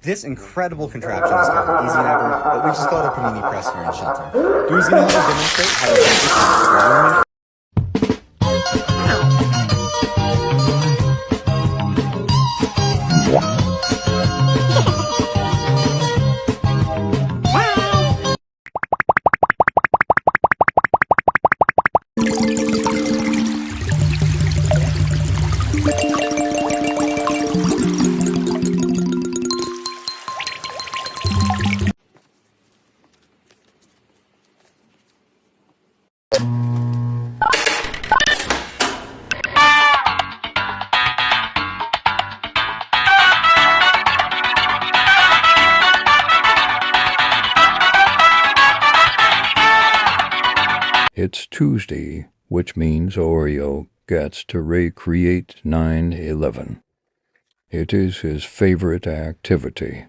This incredible contraption is called Easy Never, but we just call it a panini press here in Shelton. Drew's going to demonstrate how to make this. It's Tuesday, which means Oreo gets to recreate 9/11. It is his favorite activity.